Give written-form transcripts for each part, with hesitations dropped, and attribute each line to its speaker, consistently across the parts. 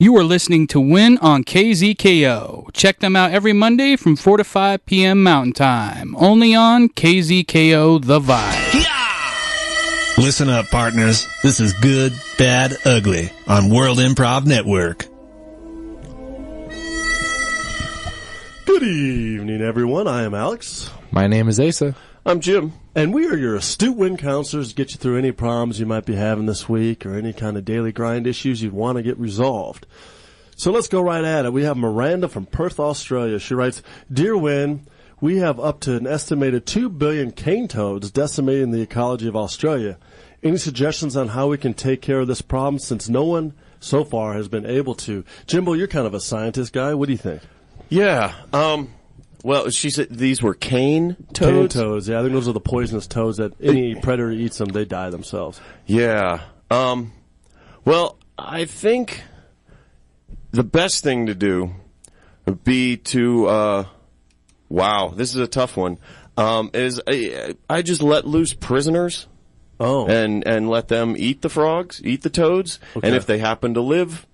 Speaker 1: You are listening to Win on KZKO. Check them out every Monday from 4 to 5 p.m. Mountain Time. Only on KZKO The Vibe.
Speaker 2: Listen up, partners. This is Good, Bad, Ugly on World Improv Network.
Speaker 3: Good evening, everyone. I am Alex.
Speaker 4: My name is Asa.
Speaker 5: I'm Jim.
Speaker 3: And we are your astute win counselors to get you through any problems you might be having this week or any kind of daily grind issues you want to get resolved. So let's go right at it. We have Miranda from Perth, Australia. She writes, Dear Win, we have up to an estimated 2 billion cane toads decimating the ecology of Australia. Any suggestions on how we can take care of this problem since no one so far has been able to? Jimbo, you're kind of a scientist guy. What do you think?
Speaker 5: Yeah. Well, she said these were cane toads?
Speaker 3: Cane toads, yeah. I think those are the poisonous toads that any predator eats them, they die themselves.
Speaker 5: Yeah. Well, I think the best thing to do would be to, wow, this is a tough one, is I just let loose prisoners.
Speaker 3: Oh.
Speaker 5: And let them eat the frogs, eat the toads, okay. And if they happen to live,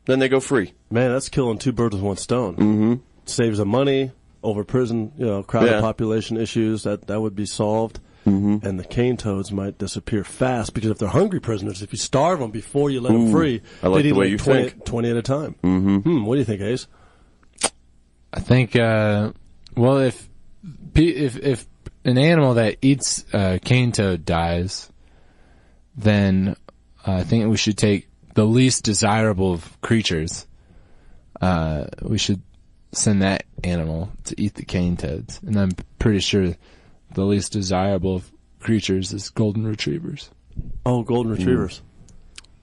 Speaker 5: then they go free.
Speaker 3: Man, that's killing two birds with one stone.
Speaker 5: Mm-hmm.
Speaker 3: Saves them money. Over prison, crowded population issues, that would be solved. Mm-hmm. And the cane toads might disappear fast because if they're hungry prisoners, if you starve them before you let them free,
Speaker 5: they
Speaker 3: eat
Speaker 5: the way
Speaker 3: like
Speaker 5: you
Speaker 3: 20 at a time.
Speaker 5: Mm-hmm.
Speaker 3: What do you think, Ace?
Speaker 4: I think, well, if an animal that eats cane toad dies, then I think we should take the least desirable of creatures. We should send that animal to eat the cane toads. And I'm pretty sure the least desirable of creatures is golden retrievers.
Speaker 3: Oh, golden retrievers.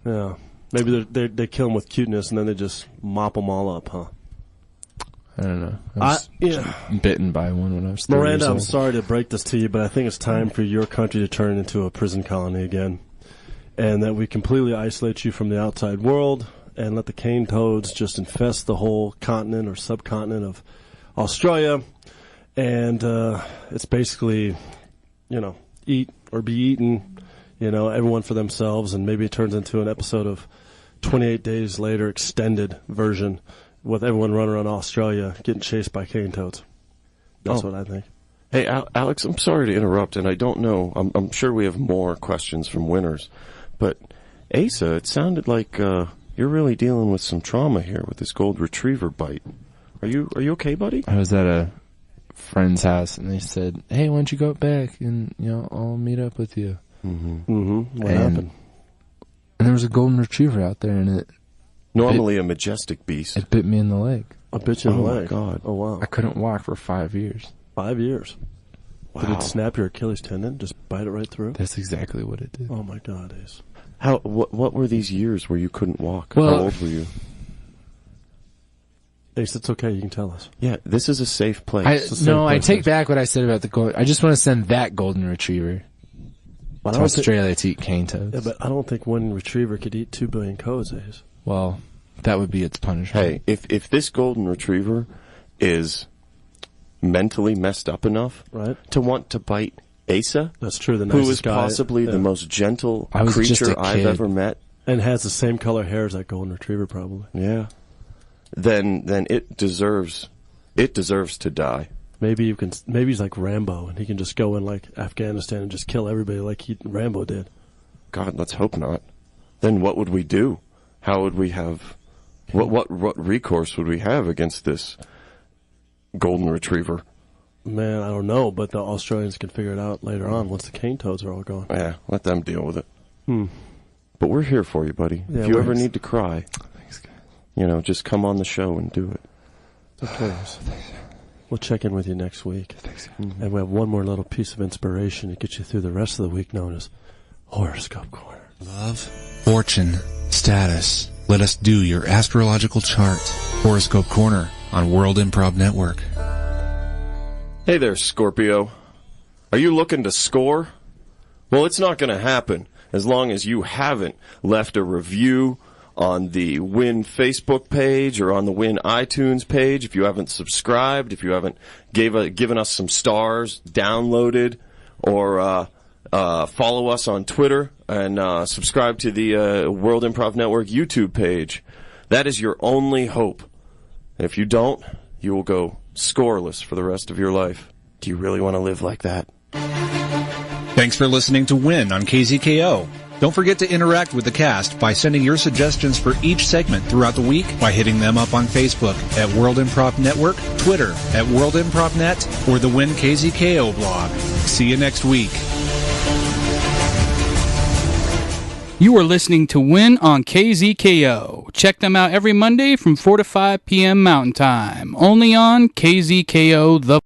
Speaker 3: Yeah. Maybe they kill them with cuteness and then they just mop them all up, huh?
Speaker 4: I don't know. I was bitten by one when I was 30
Speaker 3: Miranda,
Speaker 4: years old.
Speaker 3: I'm sorry to break this to you, but I think it's time for your country to turn into a prison colony again. And that we completely isolate you from the outside world and let the cane toads just infest the whole continent or subcontinent of Australia. And it's basically, eat or be eaten, everyone for themselves. And maybe it turns into an episode of 28 Days Later extended version with everyone running around Australia getting chased by cane toads. That's what I think.
Speaker 5: Hey, Alex, I'm sorry to interrupt, and I don't know. I'm sure we have more questions from winners. But, Asa, it sounded like... you're really dealing with some trauma here with this gold retriever bite. Are you okay, buddy?
Speaker 4: I was at a friend's house and they said, "Hey, why don't you go back and I'll meet up with you."
Speaker 3: What happened?
Speaker 4: And there was a golden retriever out there, and it
Speaker 5: normally a majestic beast.
Speaker 4: It bit me in the leg.
Speaker 3: A bit you in the leg.
Speaker 5: Oh my God!
Speaker 3: Oh wow!
Speaker 4: I couldn't walk for 5 years.
Speaker 3: 5 years.
Speaker 5: Wow.
Speaker 3: Did it snap your Achilles tendon? Just bite it right through?
Speaker 4: That's exactly what it did.
Speaker 3: Oh my God, Ace.
Speaker 5: What were these years where you couldn't walk?
Speaker 4: Well,
Speaker 5: how old were you?
Speaker 3: Ace, it's okay. You can tell us.
Speaker 5: Yeah, this is a safe place.
Speaker 4: I take back what I said about the gold. I just want to send that golden retriever to Australia to eat cane toads.
Speaker 3: Yeah, but I don't think one retriever could eat 2 billion toads, Ace.
Speaker 4: Well, that would be its punishment.
Speaker 5: Hey, if this golden retriever is mentally messed up enough to want to bite Asa,
Speaker 3: that's true.
Speaker 5: Who is possibly the most gentle creature I've ever met,
Speaker 3: and has the same color hair as that golden retriever, probably.
Speaker 5: Yeah. Then it deserves to die.
Speaker 3: Maybe he's like Rambo, and he can just go in like Afghanistan and just kill everybody like Rambo did.
Speaker 5: God, let's hope not. Then what would we do? How would we have? What recourse would we have against this golden retriever?
Speaker 3: Man, I don't know, but the Australians can figure it out later on once the cane toads are all gone.
Speaker 5: Yeah, let them deal with it. But we're here for you, buddy.
Speaker 3: Yeah,
Speaker 5: if you ever need to cry, thanks, guys. Just come on the show and do it.
Speaker 3: Okay. We'll check in with you next week.
Speaker 4: Thanks.
Speaker 3: And we have one more little piece of inspiration to get you through the rest of the week, known as Horoscope Corner.
Speaker 6: Love, fortune, status. Let us do your astrological chart. Horoscope Corner on World Improv Network.
Speaker 5: Hey there, Scorpio. Are you looking to score? Well, it's not going to happen as long as you haven't left a review on the Win Facebook page or on the Win iTunes page. If you haven't subscribed, if you haven't given us some stars, downloaded, or follow us on Twitter and subscribe to the World Improv Network YouTube page. That is your only hope. And if you don't, you will go scoreless for the rest of your life. Do you really want to live like that?
Speaker 2: Thanks for listening to Win on KZKO. Don't forget to interact with the cast by sending your suggestions for each segment throughout the week by hitting them up on Facebook at World Improv Network, Twitter at World Improv Net, or the Win KZKO blog. See you next week.
Speaker 1: You are listening to Win on KZKO. Check them out every Monday from 4 to 5 p.m. Mountain Time. Only on KZKO the